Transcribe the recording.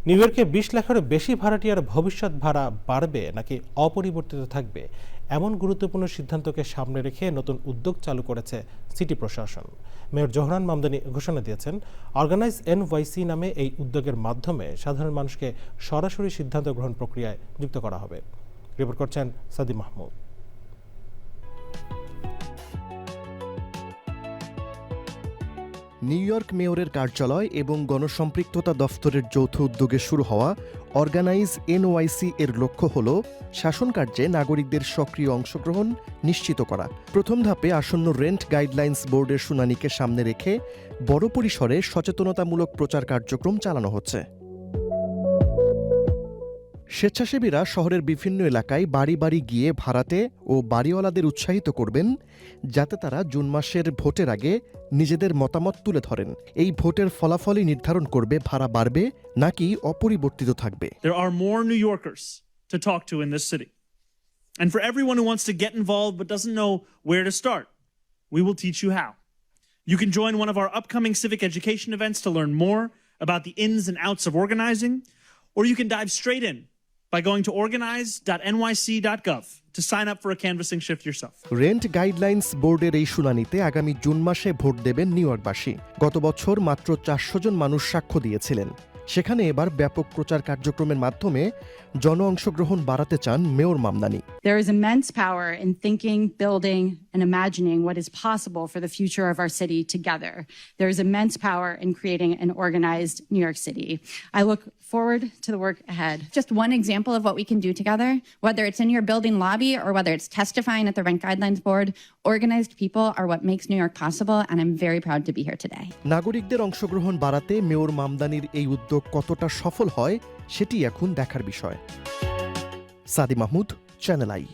New ইয়র্কে 20 লাখেরও বেশি ভাড়াটিয়ার ভবিষ্যৎ ভাড়া বাড়বে নাকি অপরিবর্তিত থাকবে, এমন গুরুত্বপূর্ণ সিদ্ধান্তকে সামনে রেখে নতুন উদ্যোগ চালু করেছে সিটি প্রশাসন। মেয়র জোহরান মামদানি ঘোষণা দিয়েছেন, অর্গানাইজ এনওয়াইসি নামে এই উদ্যোগের মাধ্যমে সাধারণ মানুষকে সরাসরি সিদ্ধান্ত গ্রহণ প্রক্রিয়ায় যুক্ত করা হবে। রিপোর্ট করছেন সাদি মাহমুদ। নিউ ইয়র্ক মেয়রের কার্যালয় এবং গণসম্পৃক্ততা দফতরের যৌথ উদ্যোগে শুরু হওয়া অর্গানাইজ এনওয়াইসি এর লক্ষ্য হল শাসন কার্যে নাগরিকদের সক্রিয় অংশগ্রহণ নিশ্চিত করা। প্রথম ধাপে আসন্ন রেন্ট গাইডলাইন্স বোর্ডের শুনানিকে সামনে রেখে বড় পরিসরে সচেতনতামূলক প্রচার কার্যক্রম চালানো হচ্ছে। স্বেচ্ছাসেবীরা শহরের বিভিন্ন এলাকায় বাড়ি বাড়ি গিয়ে ভাড়াটে ও বাড়িওয়ালাদের উৎসাহিত করবেন, যাতে তারা জুন মাসের ভোটের আগে নিজেদের মতামত তুলে ধরেন। এই ভোটের ফলাফলই নির্ধারণ করবে ভাড়া বাড়বে নাকি অপরিবর্তিত থাকবে। There are more New Yorkers to talk to in this city. And for everyone who wants to get involved but doesn't know where to start, we will teach you how. You can join one of our upcoming civic education events to learn more about the ins and outs of organizing, or you can dive straight in by going to organize.nyc.gov to sign up for a canvassing shift yourself. Rent guidelines বোর্ডের এই শুনানিতে আগামী June মাসে vote দেবেন new ইয়র্কবাসী। গত বছর মাত্র 400 জন মানুষ সাক্ষ্য দিয়েছিলেন। সেখানে এবার ব্যাপক প্রচার কার্যক্রমের মাধ্যমে জন অংশগ্রহণ বাড়াতে চান mayor Mamdani. There is immense power in thinking, building, and imagining what is possible for the future of our city together. There is immense power in creating an organized New York City. I look forward to the work ahead. Just one example of what we can do together, whether it's in your building lobby or whether it's testifying at the Rent Guidelines Board, organized people are what makes New York possible, and I'm very proud to be here today. নাগরিকদের অংশগ্রহণ বাড়াতে mayor মামদানির এই উদ্যোগ কতটা সফল হয় সেটি এখন দেখার বিষয়। সাদি মাহমুদ, চ্যানেল আই।